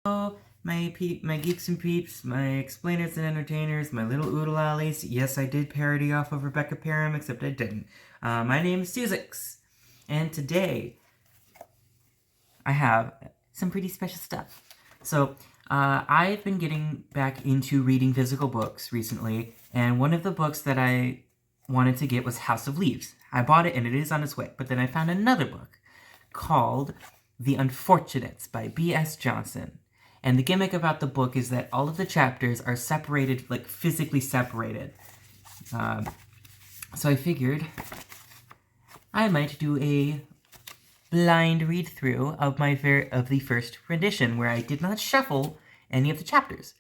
My geeks and peeps, my explainers and entertainers, my little oodle-ollies. Yes, I did parody off of Rebecca Parham, except I didn't. My name is Susix, and today I have some pretty special stuff. So, I've been getting back into reading physical books recently, and one of the books that I wanted to get was House of Leaves. I bought it, and it is on its way, but then I found another book called The Unfortunates by B.S. Johnson. And the gimmick about the book is that all of the chapters are separated, like physically separated. So I figured I might do a blind read-through of the first rendition, where I did not shuffle any of the chapters.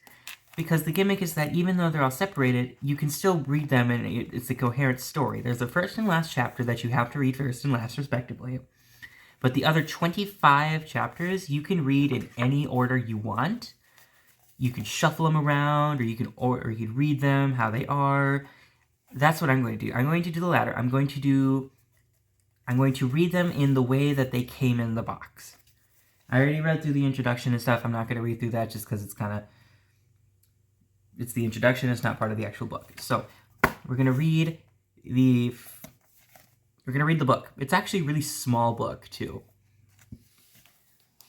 Because the gimmick is that even though they're all separated, you can still read them and it's a coherent story. There's a first and last chapter that you have to read first and last, respectively. But the other 25 chapters, you can read in any order you want. You can shuffle them around, or you can read them how they are. That's what I'm going to do. I'm going to do the latter. I'm going to read them in the way that they came in the box. I already read through the introduction and stuff. I'm not going to read through that just because it's the introduction. It's not part of the actual book. So we're going to read the book. It's actually a really small book, too.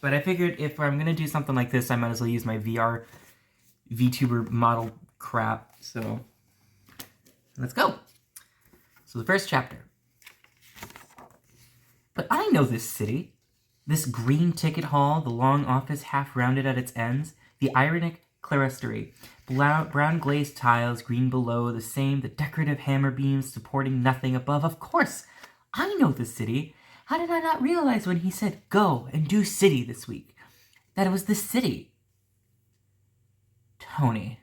But I figured if I'm going to do something like this, I might as well use my VTuber model crap. So, let's go. So the first chapter. But I know this city. This green ticket hall, the long office half rounded at its ends, the ironic clerestory, brown glazed tiles, green below, the decorative hammer beams supporting nothing above. Of course, I know the city. How did I not realize when he said, go and do city this week, that it was the city? Tony.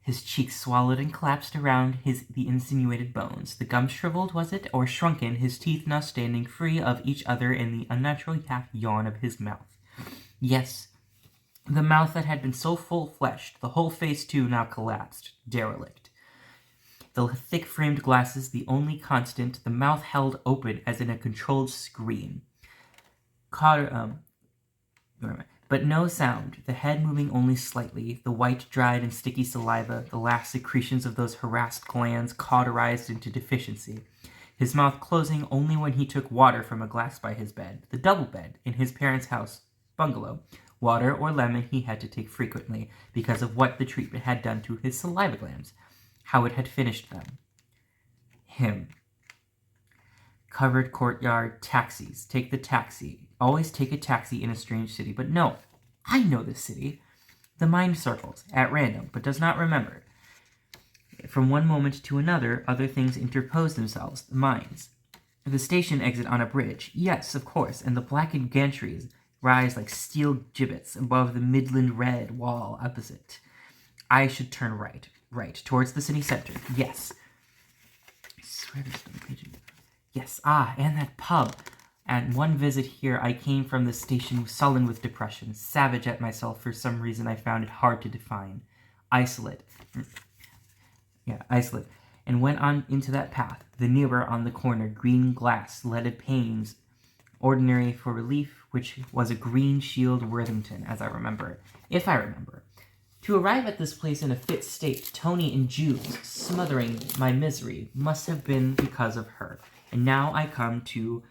His cheeks swallowed and collapsed around the insinuated bones. The gum shriveled, was it, or shrunken, his teeth now standing free of each other in the unnatural half-yawn of his mouth. Yes, the mouth that had been so full-fleshed, the whole face too now collapsed, derelict. The thick-framed glasses, the only constant, the mouth held open as in a controlled scream. But no sound, the head moving only slightly, the white, dried, and sticky saliva, the last secretions of those harassed glands cauterized into deficiency. His mouth closing only when he took water from a glass by his bed, the double bed, in his parents' house, bungalow. Water or lemon he had to take frequently, because of what the treatment had done to his saliva glands. How it had finished them. Him. Covered courtyard, taxis. Take the taxi. Always take a taxi in a strange city. But no, I know this city. The mind circles, at random, but does not remember. From one moment to another, other things interpose themselves, the minds. The station exit on a bridge. Yes, of course, and the blackened gantries rise like steel gibbets above the midland red wall opposite. I should turn right, towards the city center. Yes. I swear there's no page. Yes, and that pub. At one visit here, I came from the station sullen with depression, savage at myself for some reason I found it hard to define. Isolate. And went on into that path. The nearer on the corner, green glass, leaded panes, ordinary for relief, which was a green shield Worthington, as I remember. If I remember. To arrive at this place in a fit state, Tony and June's smothering my misery must have been because of her. And now I come to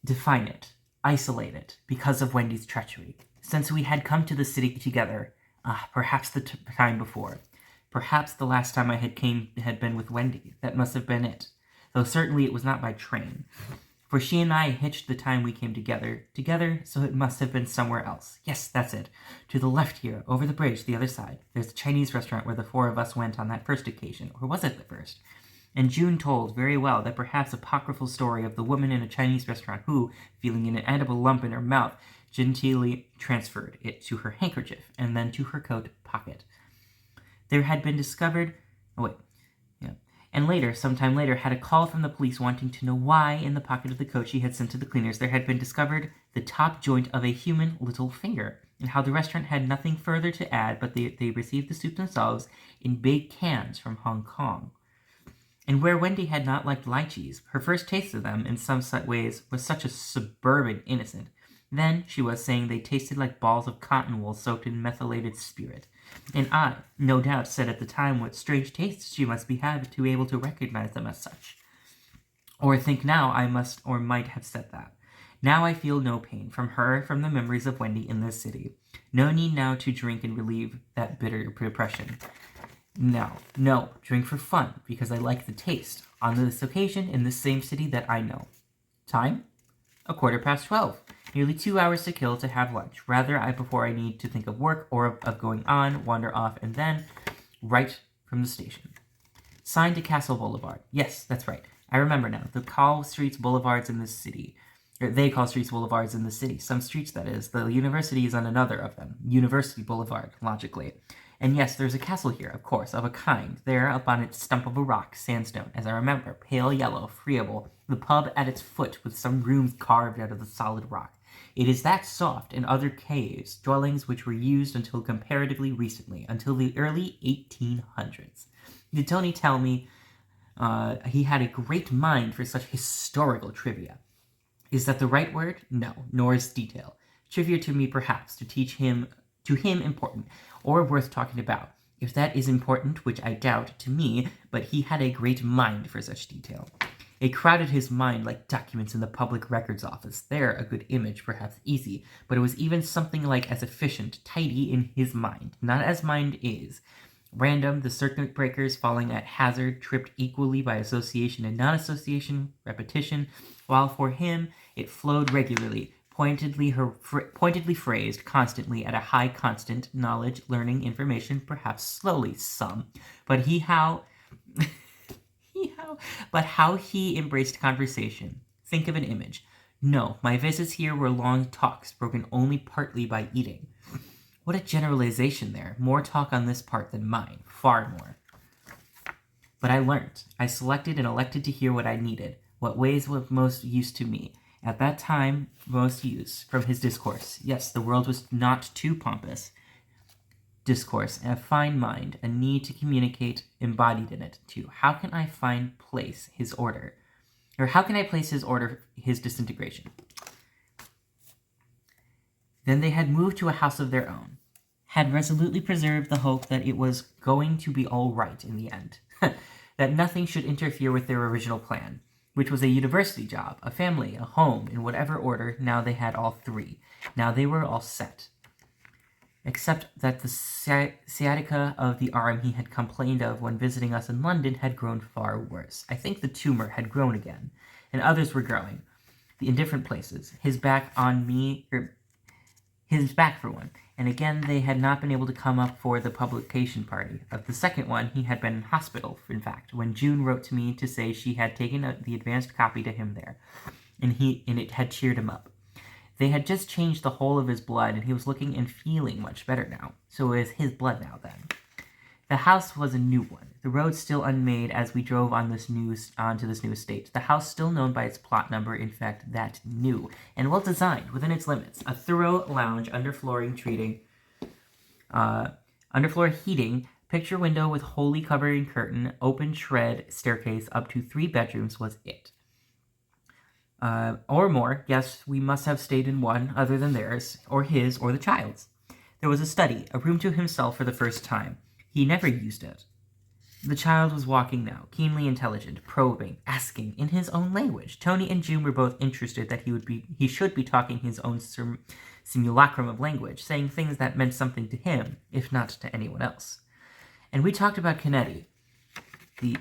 define it, isolate it, because of Wendy's treachery. Since we had come to the city together, perhaps the time before, perhaps the last time I had been with Wendy, that must have been it. Though certainly it was not by train. For she and I hitched the time we came together, so it must have been somewhere else. Yes, that's it. To the left here, over the bridge, the other side. There's a Chinese restaurant where the four of us went on that first occasion, or was it the first? And June told very well that perhaps apocryphal story of the woman in a Chinese restaurant who, feeling an inedible lump in her mouth, genteelly transferred it to her handkerchief, and then to her coat pocket. There had been discovered... And later, sometime later, had a call from the police wanting to know why, in the pocket of the coat she had sent to the cleaners, there had been discovered the top joint of a human little finger, and how the restaurant had nothing further to add, but they received the soup themselves in big cans from Hong Kong. And where Wendy had not liked lychees, her first taste of them, in some ways, was such a suburban innocent, Then she was saying they tasted like balls of cotton wool soaked in methylated spirit. And I, no doubt, said at the time what strange tastes she must be had to be able to recognize them as such. Or think now I must or might have said that. Now I feel no pain from her, from the memories of Wendy in this city. No need now to drink and relieve that bitter depression. No, drink for fun, because I like the taste. On this occasion, in this same city that I know. Time? 12:15. Nearly 2 hours to kill to have lunch. Rather, before I need to think of work or of going on, wander off, and then right from the station. Signed to Castle Boulevard. Yes, that's right. I remember now. They call streets boulevards in this city. They call streets boulevards in the city. Some streets, that is. The university is on another of them. University Boulevard, logically. And yes, there's a castle here, of course, of a kind. There, up on its stump of a rock, sandstone, as I remember, pale yellow, friable, the pub at its foot with some rooms carved out of the solid rock. It is that soft, and other caves, dwellings which were used until comparatively recently, until the early 1800s. Did Tony tell me he had a great mind for such historical trivia? Is that the right word? No, nor is detail. Trivia to me, perhaps, to him important, or worth talking about. If that is important, which I doubt, to me, but he had a great mind for such detail. It crowded his mind like documents in the public records office. There, a good image, perhaps easy, but it was even something like as efficient, tidy in his mind, not as mind is. Random, the circuit breakers falling at hazard, tripped equally by association and non-association, repetition, while for him it flowed regularly, pointedly phrased, constantly at a high constant, knowledge, learning, information, perhaps slowly, some. But how he embraced conversation. Think of an image. No, my visits here were long talks, broken only partly by eating. What a generalization there. More talk on this part than mine. Far more. But I learnt. I selected and elected to hear what I needed, what ways were most use to me. At that time, most use from his discourse. Yes, the world was not too pompous. Discourse, and a fine mind, a need to communicate embodied in it, too. How can I place his order? Or how can I place his order, his disintegration? Then they had moved to a house of their own, had resolutely preserved the hope that it was going to be all right in the end, that nothing should interfere with their original plan, which was a university job, a family, a home, in whatever order. Now they had all three. Now they were all set. Except that the sciatica of the arm he had complained of when visiting us in London had grown far worse. I think the tumor had grown again, and others were growing, in different places. His back for one, and again they had not been able to come up for the publication party. Of the second one, he had been in hospital, in fact, when June wrote to me to say she had taken the advanced copy to him there, and it had cheered him up. They had just changed the whole of his blood, and he was looking and feeling much better now. So it was his blood now, then. The house was a new one. The road still unmade as we drove onto this new estate. The house still known by its plot number, in fact, that new, and well designed within its limits. A thorough lounge, underfloor heating, picture window with wholly covering curtain, open shred staircase up to 3 bedrooms was it. Or more. Yes, we must have stayed in one other than theirs, or his, or the child's. There was a study, a room to himself for the first time. He never used it. The child was walking now, keenly intelligent, probing, asking, in his own language. Tony and June were both interested that he should be talking his own simulacrum of language, saying things that meant something to him, if not to anyone else. And we talked about Kennedy. We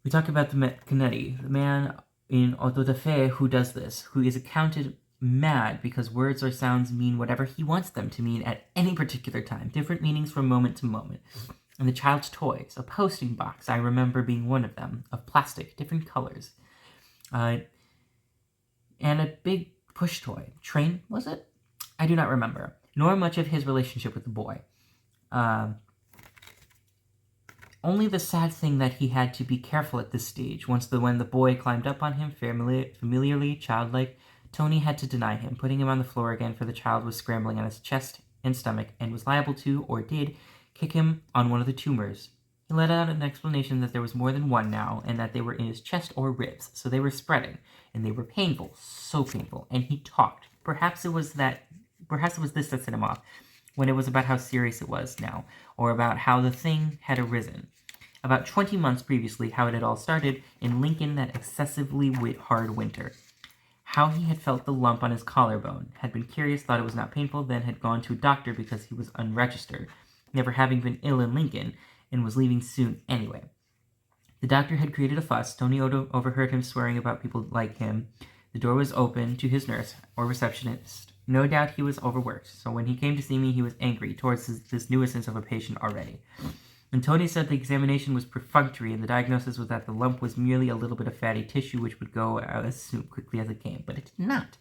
talked about Kennedy, the man in auto da fe who does this, who is accounted mad because words or sounds mean whatever he wants them to mean at any particular time, different meanings from moment to moment. And the child's toys, a posting box, I remember being one of them, of plastic, different colors. And a big push toy. Train, was it? I do not remember. Nor much of his relationship with the boy. Only the sad thing that he had to be careful at this stage. When the boy climbed up on him, familiarly, childlike, Tony had to deny him, putting him on the floor again, for the child was scrambling on his chest and stomach, and was liable to, or did, kick him on one of the tumors. He let out an explanation that there was more than one now, and that they were in his chest or ribs, so they were spreading, and they were painful, so painful, and he talked. Perhaps it was this that set him off, when it was about how serious it was now, or about how the thing had arisen. About 20 months previously, how it had all started in Lincoln that excessively hard winter. How he had felt the lump on his collarbone, had been curious, thought it was not painful, then had gone to a doctor because he was unregistered, never having been ill in Lincoln, and was leaving soon anyway. The doctor had created a fuss. Tony overheard him swearing about people like him. The door was open to his nurse or receptionist. No doubt he was overworked, so when he came to see me, he was angry towards this nuisance of a patient already. And Tony said the examination was perfunctory, and the diagnosis was that the lump was merely a little bit of fatty tissue which would go out as quickly as it came. But it did not.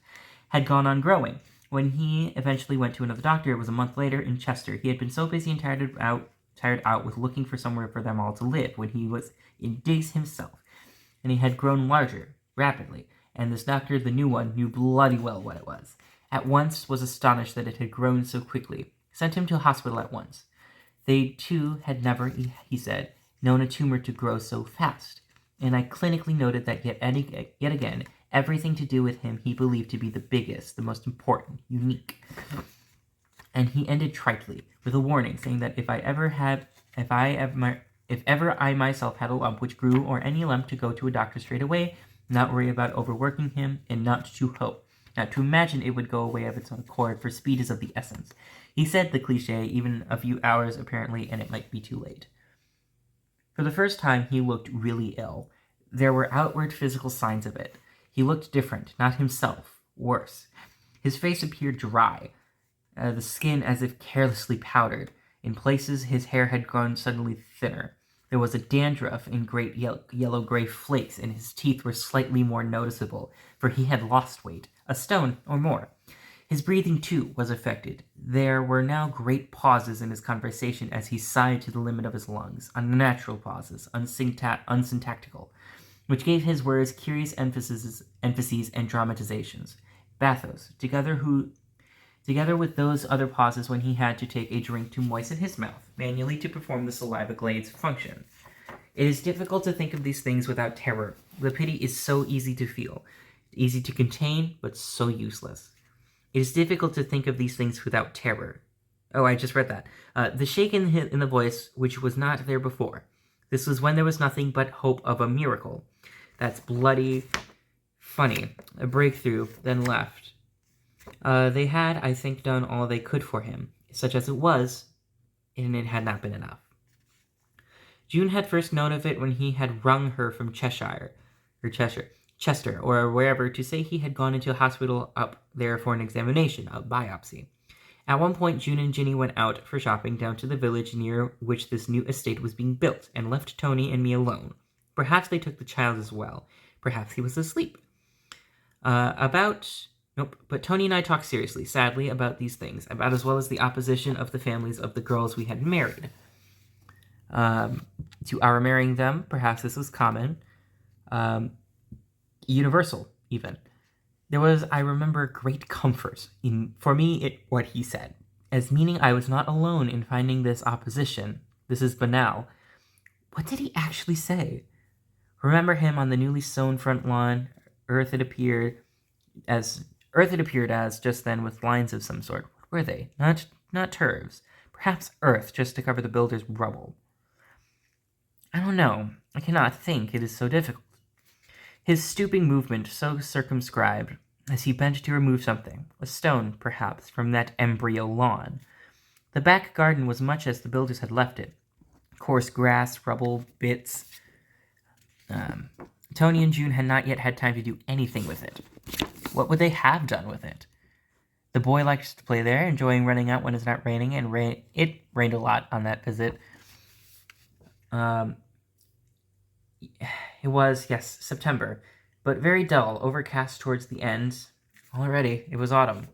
Had gone on growing. When he eventually went to another doctor, it was a month later in Chester. He had been so busy and tired out with looking for somewhere for them all to live when he was in digs himself. And he had grown larger, rapidly, and this doctor, the new one, knew bloody well what it was. At once was astonished that it had grown so quickly. Sent him to a hospital at once. They, too, had never, he said, known a tumor to grow so fast. And I clinically noted that yet again, everything to do with him he believed to be the biggest, the most important, unique. And he ended tritely, with a warning, saying that if ever I myself had a lump which grew, or any lump, to go to a doctor straight away, not worry about overworking him, and not to hope, not to imagine it would go away of its own accord, for speed is of the essence. He said the cliche, even a few hours apparently, and it might be too late. For the first time, he looked really ill. There were outward physical signs of it. He looked different, not himself, worse. His face appeared dry, the skin as if carelessly powdered. In places, his hair had grown suddenly thinner. There was a dandruff in great yellow-gray flakes, and his teeth were slightly more noticeable, for he had lost weight, a stone or more. His breathing, too, was affected. There were now great pauses in his conversation as he sighed to the limit of his lungs, unnatural pauses, unsyntactical, which gave his words curious emphases and dramatizations. Bathos, together with those other pauses when he had to take a drink to moisten his mouth, manually to perform the saliva glade's function. It is difficult to think of these things without terror. The pity is so easy to feel, easy to contain, but so useless. It is difficult to think of these things without terror. Oh, I just read that. The shake in the voice, which was not there before. This was when there was nothing but hope of a miracle. That's bloody funny. A breakthrough, then left. They had, I think, done all they could for him, such as it was, and it had not been enough. June had first known of it when he had wrung her from Chester, or wherever, to say he had gone into a hospital up there for an examination, a biopsy. At one point, June and Ginny went out for shopping down to the village near which this new estate was being built, and left Tony and me alone. Perhaps they took the child as well. Perhaps he was asleep. But Tony and I talked seriously, sadly, about these things, about as well as the opposition of the families of the girls we had married. To our marrying them, perhaps this was common. Universal, even. There was, I remember, great comfort for me what he said, as meaning I was not alone in finding this opposition. This is banal. What did he actually say? Remember him on the newly sown front lawn. Earth it appeared as just then, with lines of some sort. What were they? Not turves. Perhaps earth, just to cover the builder's rubble. I don't know. I cannot think. It is so difficult. His stooping movement so circumscribed, as he bent to remove something, a stone, perhaps, from that embryo lawn. The back garden was much as the builders had left it. Coarse grass, rubble, bits. Tony and June had not yet had time to do anything with it. What would they have done with it? The boy liked to play there, enjoying running out when it's not raining, and it rained a lot on that visit. It was, yes, September, but very dull, overcast towards the end. Already, it was autumn.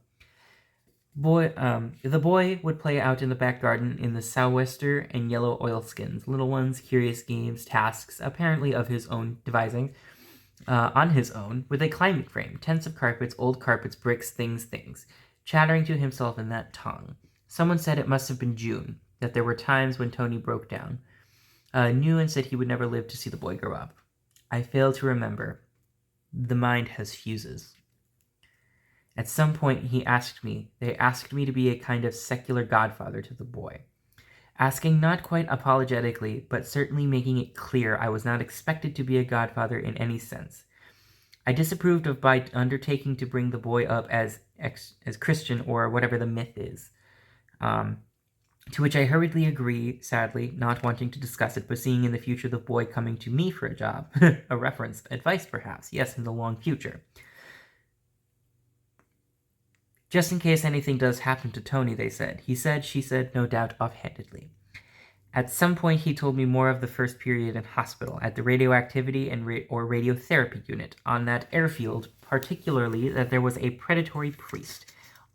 The boy would play out in the back garden in the sou'wester and yellow oilskins, little ones, curious games, tasks, apparently of his own devising, on his own, with a climbing frame, tents of carpets, old carpets, bricks, things, chattering to himself in that tongue. Someone said it must have been June, that there were times when Tony broke down. knew and said he would never live to see the boy grow up. I fail to remember. The mind has fuses. At some point they asked me to be a kind of secular godfather to the boy. Asking not quite apologetically, but certainly making it clear I was not expected to be a godfather in any sense. I disapproved of by undertaking to bring the boy up as Christian or whatever the myth is. To which I hurriedly agree, sadly, not wanting to discuss it, but seeing in the future the boy coming to me for a job. A reference, advice perhaps, yes, in the long future. Just in case anything does happen to Tony, they said. He said, she said, no doubt offhandedly. At some point he told me more of the first period in hospital, at the radioactivity or radiotherapy unit, on that airfield, particularly that there was a predatory priest,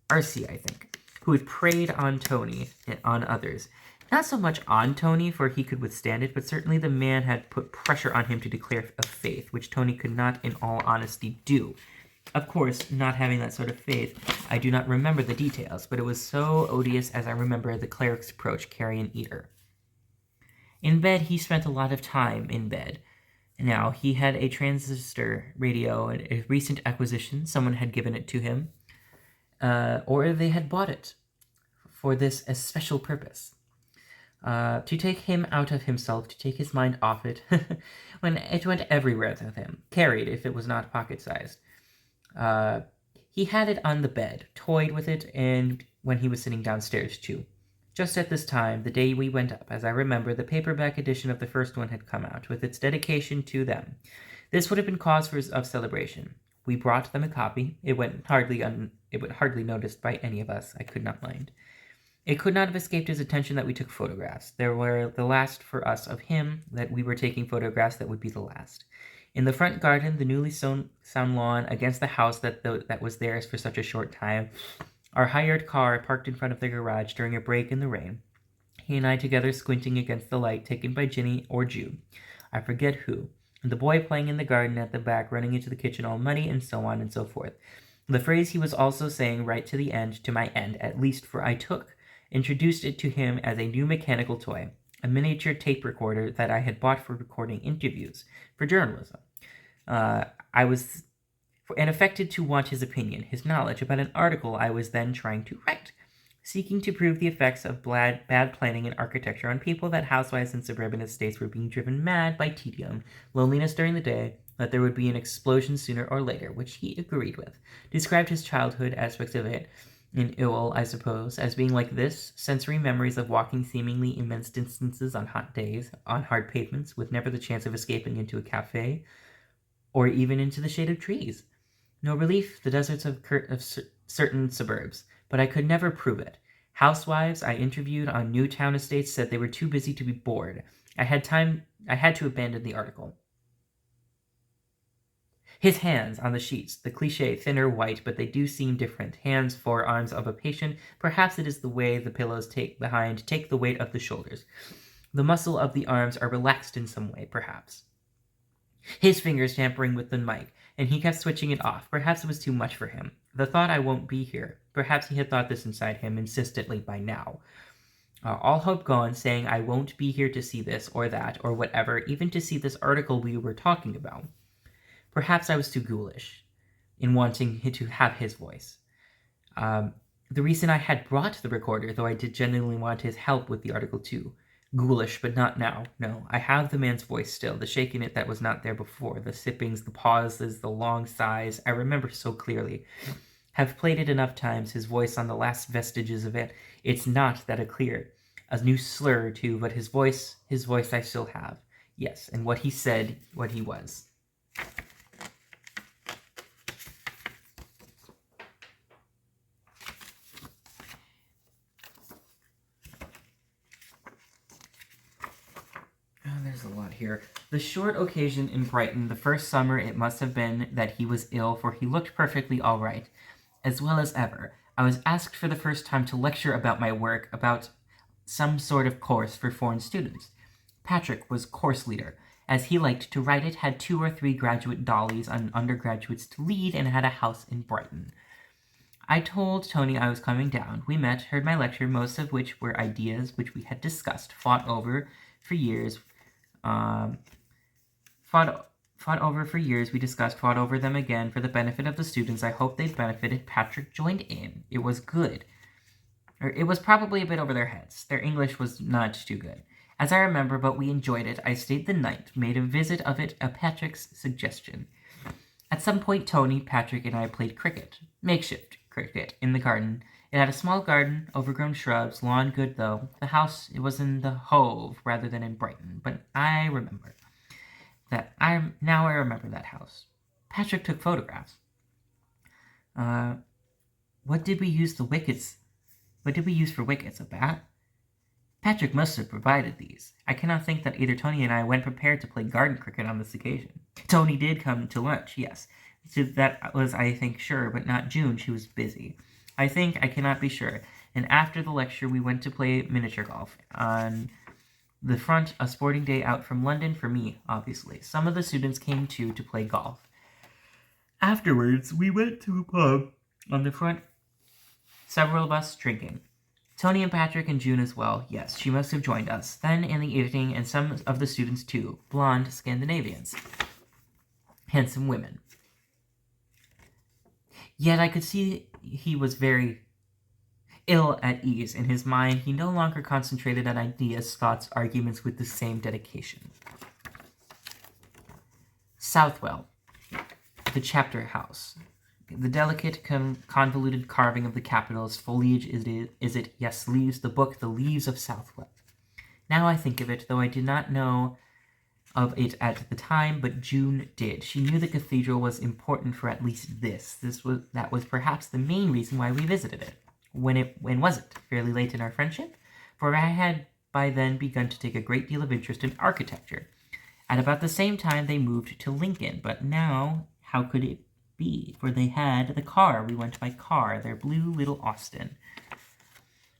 Arcee, I think, who had preyed on Tony and on others. Not so much on Tony, for he could withstand it, but certainly the man had put pressure on him to declare a faith, which Tony could not, in all honesty, do. Of course, not having that sort of faith, I do not remember the details, but it was so odious as I remember the cleric's approach, carrion eater. In bed, he spent a lot of time in bed. Now, he had a transistor radio, a recent acquisition. Someone had given it to him, or they had bought it for this special purpose. To take him out of himself, to take his mind off it, when it went everywhere with him, carried if it was not pocket-sized. He had it on the bed, toyed with it, and when he was sitting downstairs, too. Just at this time, the day we went up, as I remember, the paperback edition of the first one had come out, with its dedication to them. This would have been cause of celebration. We brought them a copy. It went hardly noticed by any of us. I could not mind. It could not have escaped his attention that we took photographs. There were the last for us of him, that we were taking photographs that would be the last. In the front garden, the newly sown lawn against the house that was theirs for such a short time, our hired car parked in front of the garage during a break in the rain, he and I together squinting against the light taken by Ginny or Jude, I forget who, and the boy playing in the garden at the back, running into the kitchen all muddy, and so on and so forth. The phrase he was also saying right to the end, to my end at least, for I introduced it to him as a new mechanical toy, a miniature tape recorder that I had bought for recording interviews, for journalism. I was and affected to want his opinion, his knowledge about an article I was then trying to write, seeking to prove the effects of bad planning and architecture on people, that housewives in suburban estates were being driven mad by tedium, loneliness during the day, that there would be an explosion sooner or later, which he agreed with, described his childhood aspects of it, in Ewell, I suppose, as being like this, sensory memories of walking seemingly immense distances on hot days, on hard pavements, with never the chance of escaping into a cafe, or even into the shade of trees. No relief, the deserts of certain suburbs, but I could never prove it. Housewives I interviewed on new town estates said they were too busy to be bored. I had to abandon the article. His hands on the sheets, the cliché, thinner, white, but they do seem different. Hands, forearms of a patient. Perhaps it is the way the pillows take the weight of the shoulders. The muscle of the arms are relaxed in some way, perhaps. His fingers tampering with the mic, and he kept switching it off. Perhaps it was too much for him. The thought I won't be here. Perhaps he had thought this inside him insistently by now. All hope gone, saying I won't be here to see this or that or whatever, even to see this article we were talking about. Perhaps I was too ghoulish in wanting to have his voice. The reason I had brought the recorder, though I did genuinely want his help with the article too. Ghoulish, but not now. No, I have the man's voice still, the shake in it that was not there before, the sippings, the pauses, the long sighs, I remember so clearly. Have played it enough times, his voice on the last vestiges of it. It's not that a new slur too, but his voice I still have. Yes, and what he said, what he was. There's a lot here. The short occasion in Brighton, the first summer it must have been that he was ill, for he looked perfectly all right, as well as ever. I was asked for the first time to lecture about my work, about some sort of course for foreign students. Patrick was course leader. As he liked to write it, had 2 or 3 graduate dollies and undergraduates to lead, and had a house in Brighton. I told Tony I was coming down. We met, heard my lecture, most of which were ideas which we had discussed, fought over for years, Um, fought over for years. We discussed, fought over them again for the benefit of the students. I hope they benefited. Patrick joined in. It was good. Or it was probably a bit over their heads. Their English was not too good. As I remember, but we enjoyed it. I stayed the night, made a visit of it at Patrick's suggestion. At some point, Tony, Patrick, and I played cricket. Makeshift cricket in the garden. It had a small garden, overgrown shrubs, lawn good though. The house, it was in the Hove rather than in Brighton, but I remember that. I remember that house. Patrick took photographs. What did we use for wickets? A bat? Patrick must have provided these. I cannot think that either Tony and I went prepared to play garden cricket on this occasion. Tony did come to lunch, yes. So that was, I think, sure, but not June. She was busy. I cannot be sure. And after the lecture, we went to play miniature golf. On the front, a sporting day out from London for me, obviously. Some of the students came too to play golf. Afterwards, we went to a pub on the front, several of us drinking. Tony and Patrick and June as well. Yes, she must have joined us. Then in the evening, and some of the students too. Blonde Scandinavians. Handsome women. Yet I could see he was very ill at ease. In his mind, he no longer concentrated on ideas, thoughts, arguments with the same dedication. Southwell. The chapter house. The delicate, convoluted carving of the capitals, foliage is it, yes, leaves, the book, The Leaves of Southwell. Now I think of it, though I did not know of it at the time, but June did. She knew the cathedral was important for at least that was perhaps the main reason why we visited it. When was it? Fairly late in our friendship? For I had by then begun to take a great deal of interest in architecture. At about the same time they moved to Lincoln, but now, how could it be? For they had the car. We went by car, their blue little Austin,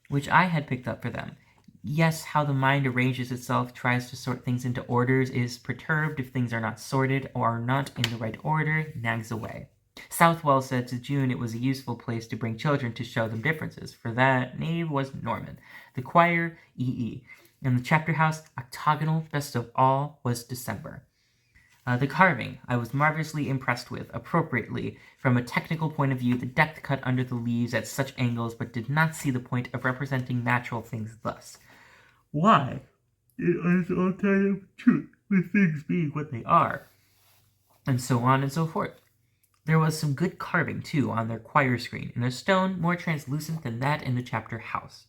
which I had picked up for them. Yes, how the mind arranges itself, tries to sort things into orders, is perturbed if things are not sorted or are not in the right order, nags away. Southwell said to June it was a useful place to bring children to show them differences, for that nave was Norman, the choir E.E., and the chapter house octagonal. Best of all was December. The carving I was marvelously impressed with, appropriately, from a technical point of view, the depth cut under the leaves at such angles, but did not see the point of representing natural things thus. Why? It is all kind of truth, with things being what they are, and so on and so forth. There was some good carving, too, on their choir screen, in a stone more translucent than that in the chapter house,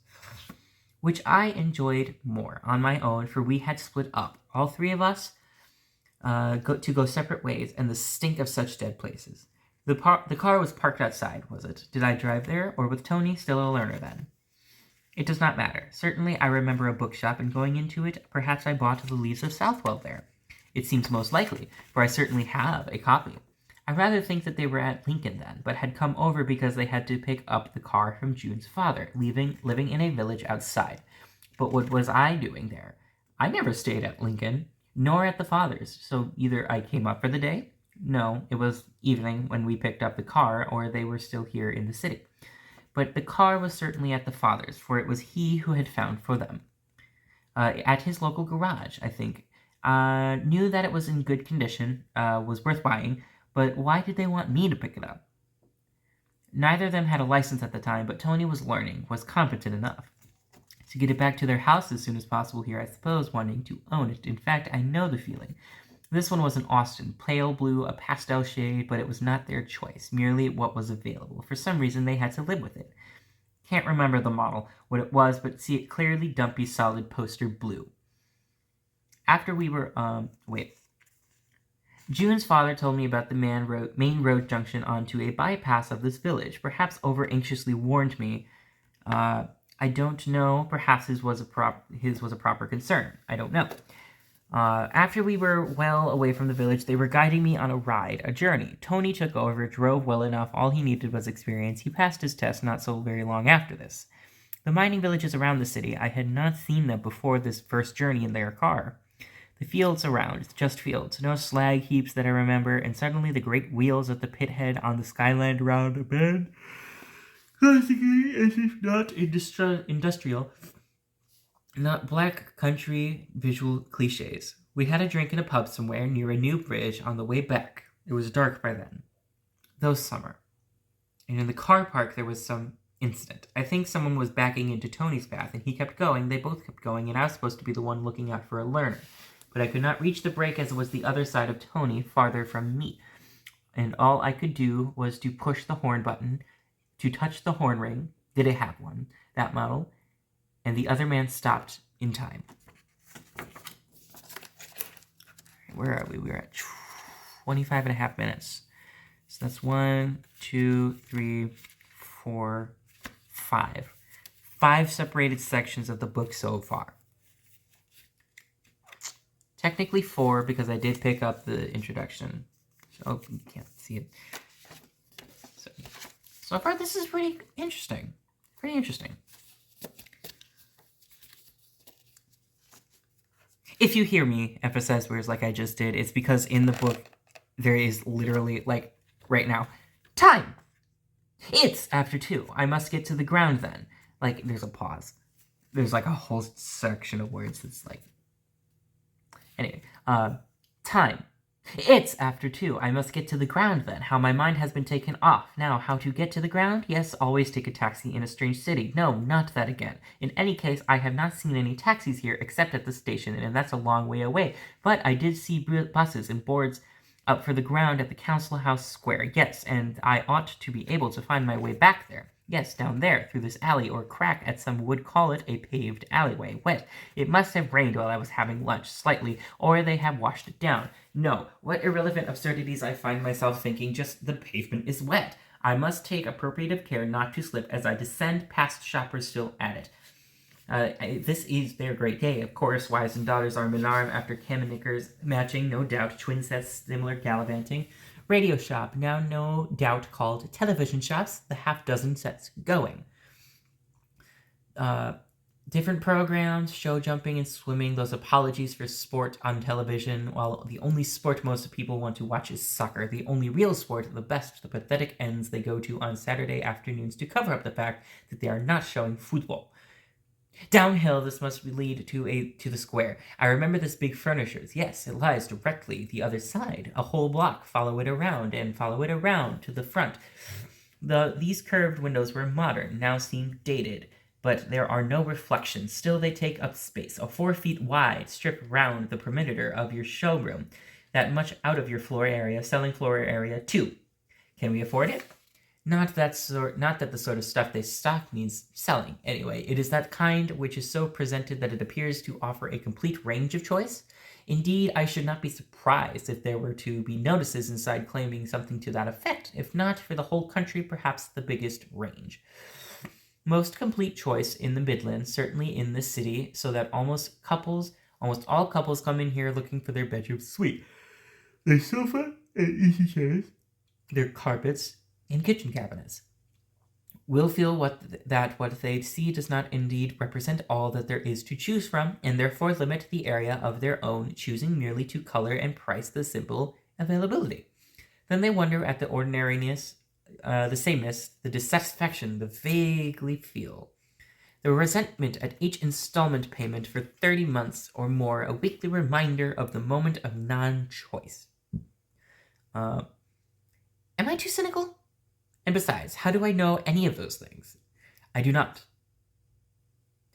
which I enjoyed more on my own, for we had split up, all three of us, to go separate ways, and the stink of such dead places. The car was parked outside, was it? Did I drive there, or with Tony, still a learner then? It does not matter. Certainly I remember a bookshop, and going into it, perhaps I bought The Leaves of Southwell there. It seems most likely, for I certainly have a copy. I rather think that they were at Lincoln then, but had come over because they had to pick up the car from June's father, living in a village outside. But what was I doing there? I never stayed at Lincoln, nor at the father's, so either I came up for the day. No, it was evening when we picked up the car, or they were still here in the city. But the car was certainly at the father's, for it was he who had found for them. At his local garage, I think. Knew that it was in good condition, was worth buying, but why did they want me to pick it up? Neither of them had a license at the time, but Tony was learning, was competent enough to get it back to their house as soon as possible here, I suppose, wanting to own it. In fact, I know the feeling. This one was an Austin, pale blue, a pastel shade, but it was not their choice, merely what was available. For some reason, they had to live with it. Can't remember the model, what it was, but see it clearly, dumpy, solid poster blue. After we were, June's father told me about the main road junction onto a bypass of this village, perhaps over-anxiously warned me. I don't know, perhaps his was a proper concern. I don't know. After we were well away from the village, they were guiding me on a ride, a journey. Tony took over, drove well enough. All he needed was experience. He passed his test not so very long after this. The mining villages around the city, I had not seen them before this first journey in their car. The fields around, just fields, no slag heaps that I remember, and suddenly the great wheels of the pit head on the skyline round a bend, classically as if not industrial, Not black country visual cliches. We had a drink in a pub somewhere near a new bridge on the way back. It was dark by then. That was summer. And in the car park there was some incident. I think someone was backing into Tony's path, and he kept going. They both kept going, and I was supposed to be the one looking out for a learner. But I could not reach the brake as it was the other side of Tony, farther from me. And all I could do was to push the horn button, to touch the horn ring. Did it have one? That model. And the other man stopped in time. Where are we? We're at 25 and a half minutes. So that's 1, 2, 3, 4, 5. 5 separated sections of the book so far. Technically 4 because I did pick up the introduction. So you can't see it. So far this is pretty interesting. Pretty interesting. If you hear me emphasize words like I just did, it's because in the book there is literally, like, right now, time! It's after 2. I must get to the ground then. Like, there's a pause. There's, like, a whole section of words that's, like... Anyway, time. It's after 2. I must get to the ground then. How my mind has been taken off. Now, how to get to the ground? Yes, always take a taxi in a strange city. No, not that again. In any case, I have not seen any taxis here except at the station, and that's a long way away. But I did see buses and boards up for the ground at the Council House Square. Yes, and I ought to be able to find my way back there. Yes, down there, through this alley or crack, as some would call it, a paved alleyway. Wet. It must have rained while I was having lunch, slightly, or they have washed it down. No, what irrelevant absurdities I find myself thinking, just the pavement is wet. I must take appropriative care not to slip as I descend past shoppers still at it. This is their great day, of course. Wives and daughters arm in arm after cam and knickers matching, no doubt. Twin sets similar gallivanting. Radio shop, now no doubt called television shops, the half-dozen sets going. Different programs, show jumping and swimming, those apologies for sport on television, while the only sport most people want to watch is soccer. The only real sport, the best, the pathetic ends they go to on Saturday afternoons to cover up the fact that they are not showing football. Downhill, this must lead to the square. I remember this big furniture's. Yes, it lies directly the other side. A whole block. Follow it around and follow it around to the front. These curved windows were modern, now seem dated, but there are no reflections. Still, they take up space. A 4 feet wide strip round the perimeter of your showroom. That much out of your floor area, selling floor area too. Can we afford it? Not that the sort of stuff they stock needs selling. Anyway, it is that kind which is so presented that it appears to offer a complete range of choice. Indeed, I should not be surprised if there were to be notices inside claiming something to that effect, if not for the whole country, perhaps the biggest range. Most complete choice in the Midlands, certainly in this city, so that almost all couples come in here looking for their bedroom suite. Their sofa and easy chairs, their carpets, and kitchen cabinets will feel what they see does not indeed represent all that there is to choose from, and therefore limit the area of their own choosing merely to color and price the simple availability. Then they wonder at the ordinariness, the sameness, the dissatisfaction, the vaguely feel. The resentment at each installment payment for 30 months or more, a weekly reminder of the moment of non-choice. Am I too cynical? And besides, how do I know any of those things? I do not.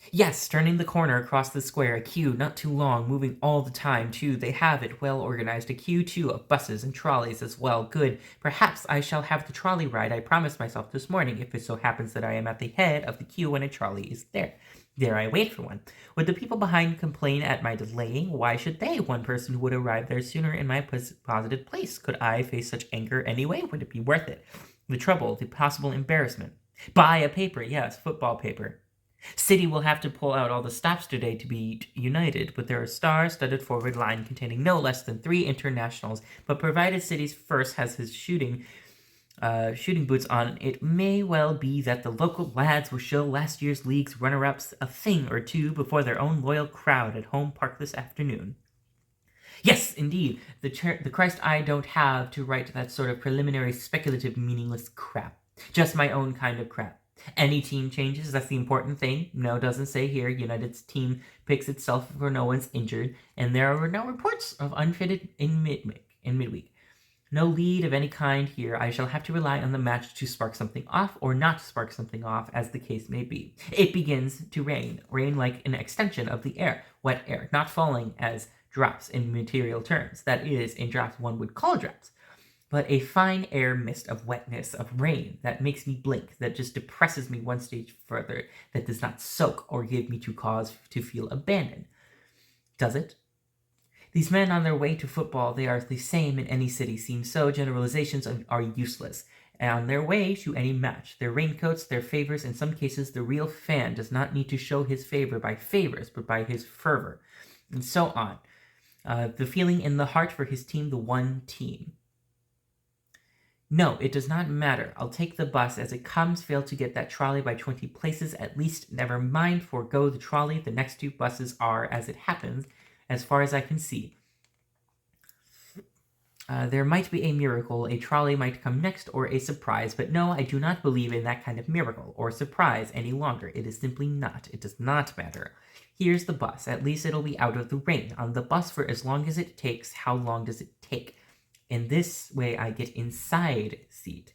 Yes, turning the corner across the square, a queue not too long, moving all the time, too. They have it well organized, a queue, too, of buses and trolleys as well. Good. Perhaps I shall have the trolley ride I promised myself this morning, if it so happens that I am at the head of the queue when a trolley is there. There I wait for one. Would the people behind complain at my delaying? Why should they? One person would arrive there sooner in my positive place. Could I face such anger anyway? Would it be worth it? The trouble, the possible embarrassment. Buy a paper, yes, football paper. City will have to pull out all the stops today to be united, but there are star-studded forward line containing no less than 3 internationals. But provided City's first has his shooting boots on, it may well be that the local lads will show last year's league's runner-ups a thing or two before their own loyal crowd at home park this afternoon. Yes, indeed, the Christ I don't have to write that sort of preliminary, speculative, meaningless crap. Just my own kind of crap. Any team changes, that's the important thing. No, doesn't say here. United's team picks itself for no one's injured, and there were no reports of unfitted in midweek. No lead of any kind here. I shall have to rely on the match to spark something off or not spark something off, as the case may be. It begins to rain like an extension of the air, wet air, not falling as drops in material terms. That is, in drops one would call drops, but a fine air mist of wetness, of rain, that makes me blink, that just depresses me one stage further, that does not soak or give me cause to feel abandoned. Does it? These men on their way to football, they are the same in any city, seem so. Generalizations are useless. And on their way to any match, their raincoats, their favors, in some cases, the real fan does not need to show his favor by favors, but by his fervor, and so on. The feeling in the heart for his team, the one team. No, it does not matter. I'll take the bus as it comes. Fail to get that trolley by 20 places at least. Never mind, forego the trolley. The next two buses are, as it happens, as far as I can see. There might be a miracle, a trolley might come next, or a surprise, but no, I do not believe in that kind of miracle or surprise any longer. It is simply not. It does not matter. Here's the bus. At least it'll be out of the rain. On the bus for as long as it takes. How long does it take? In this way, I get inside seat,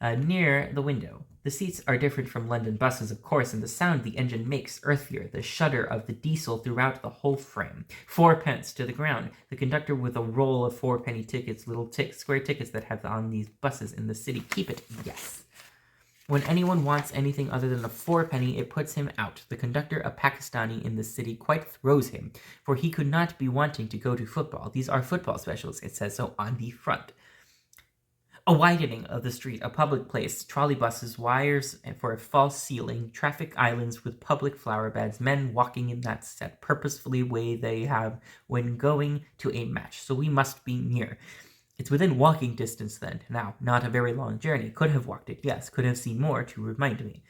near the window. The seats are different from London buses, of course, and the sound the engine makes earthier, the shudder of the diesel throughout the whole frame. 4p to the ground. The conductor with a roll of 4-penny tickets, little square tickets that have on these buses in the city. Keep it, yes. When anyone wants anything other than a 4-penny, it puts him out. The conductor, a Pakistani in the city, quite throws him, for he could not be wanting to go to football. These are football specials, it says so on the front. A widening of the street, a public place, trolley buses, wires for a false ceiling, traffic islands with public flower beds, men walking in that set purposefully way they have when going to a match. So we must be near. It's within walking distance then. Now, not a very long journey. Could have walked it, yes. Could have seen more to remind me.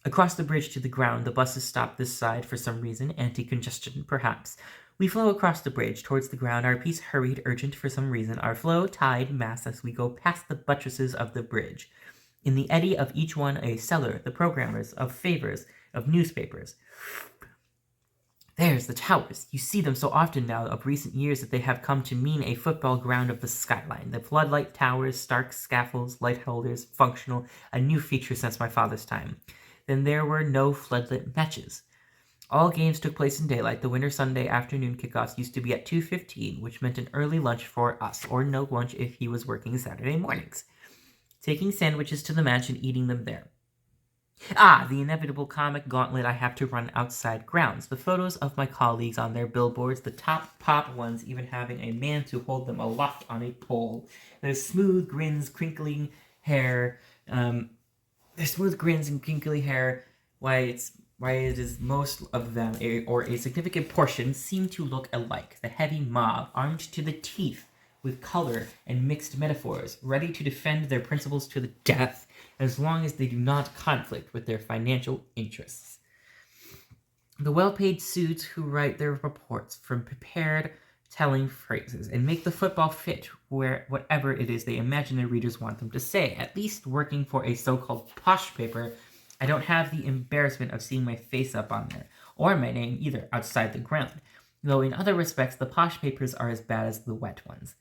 Across the bridge to the ground, the buses stop this side for some reason, anti-congestion perhaps. We flow across the bridge towards the ground, our piece hurried, urgent for some reason, our flow tied mass as we go past the buttresses of the bridge. In the eddy of each one a seller, the programmers, of favors, of newspapers. There's the towers. You see them so often now of recent years that they have come to mean a football ground of the skyline. The floodlight towers, stark scaffolds, light holders, functional, a new feature since my father's time. Then there were no floodlit matches. All games took place in daylight. The winter Sunday afternoon kickoffs used to be at 2:15, which meant an early lunch for us, or no lunch if he was working Saturday mornings. Taking sandwiches to the match and eating them there. The inevitable comic gauntlet I have to run outside grounds. The photos of my colleagues on their billboards, the top pop ones even having a man to hold them aloft on a pole. Their smooth grins, crinkling hair, why it is most of them, or a significant portion, seem to look alike. The heavy mob, armed to the teeth with color and mixed metaphors, ready to defend their principles to the death, as long as they do not conflict with their financial interests. The well-paid suits who write their reports from prepared telling phrases and make the football fit whatever it is they imagine their readers want them to say. At least working for a so-called posh paper, I don't have the embarrassment of seeing my face up on there, or my name either, outside the ground, though in other respects the posh papers are as bad as the wet ones.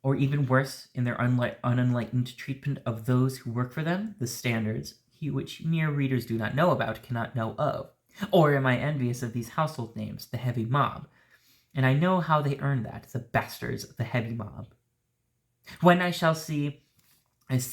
Or even worse, in their unenlightened treatment of those who work for them, the standards, which mere readers do not know about, cannot know of. Or am I envious of these household names, the heavy mob? And I know how they earn that, the bastards, the heavy mob. When I shall see as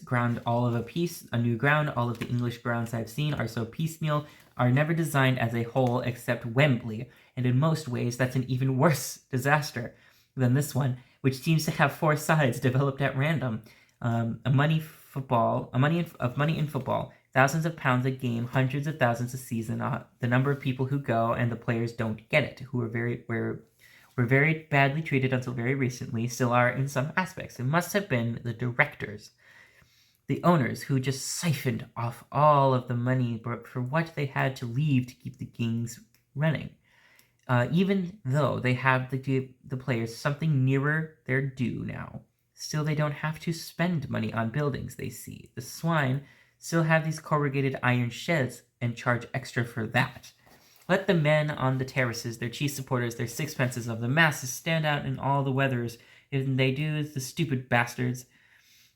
ground all of a piece, a new ground, all of the English grounds I've seen are so piecemeal, are never designed as a whole except Wembley, and in most ways that's an even worse disaster than this one, which seems to have 4 sides developed at random. Money in football, thousands of pounds a game, hundreds of thousands a season, the number of people who go, and the players don't get it, who were very badly treated until very recently, still are in some aspects. It must have been the directors, the owners, who just siphoned off all of the money for what they had to leave to keep the games running. Even though they have the players something nearer their due now. Still, they don't have to spend money on buildings they see. The swine still have these corrugated iron sheds and charge extra for that. Let the men on the terraces, their chief supporters, their sixpences of the masses stand out in all the weathers. If they do, the stupid bastards.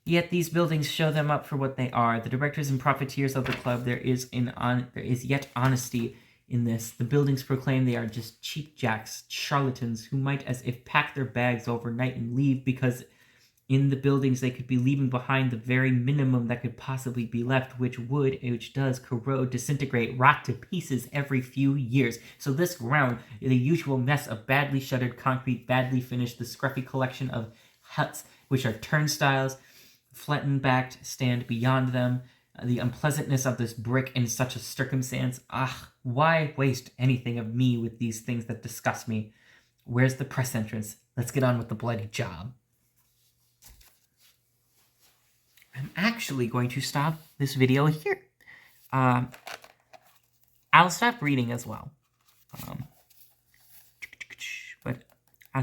Yet these buildings show them up for what they are. The directors and profiteers of the club, there is yet honesty in this. The buildings proclaim they are just cheap jacks, charlatans, who might as if pack their bags overnight and leave, because in the buildings they could be leaving behind the very minimum that could possibly be left, which does corrode, disintegrate, rot to pieces every few years. So this ground, the usual mess of badly shuttered concrete, badly finished, the scruffy collection of huts, which are turnstiles, flattened-backed, stand beyond them, the unpleasantness of this brick in such a circumstance. Why waste anything of me with these things that disgust me? Where's the press entrance? Let's get on with the bloody job. I'm actually going to stop this video here. I'll stop reading as well. But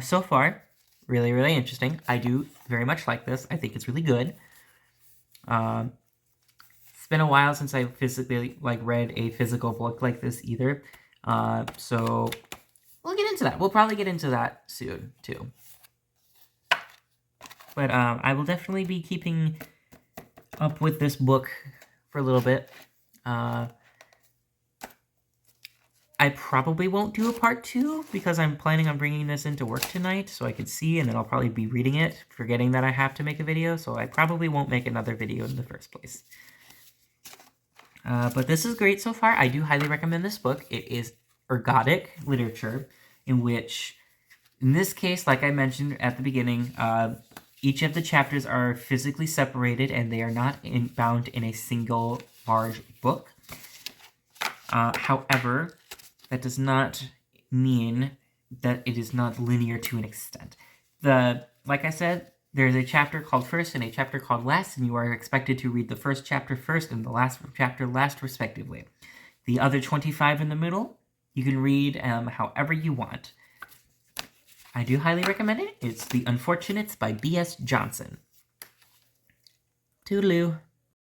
so far, really, really interesting. I do very much like this. I think it's really good. It's been a while since I physically read a physical book like this either. So we'll get into that. We'll probably get into that soon too. But I will definitely be keeping up with this book for a little bit. I probably won't do a part 2 because I'm planning on bringing this into work tonight so I can see, and then I'll probably be reading it, forgetting that I have to make a video, so I probably won't make another video in the first place. But this is great so far. I do highly recommend this book. It is ergodic literature, in which, in this case, like I mentioned at the beginning, each of the chapters are physically separated and they are not bound in a single large book. However, that does not mean that it is not linear to an extent. Like I said, there's a chapter called First and a chapter called Last, and you are expected to read the first chapter first and the last chapter last, respectively. The other 25 in the middle, you can read however you want. I do highly recommend it. It's The Unfortunates by B.S. Johnson. Toodaloo.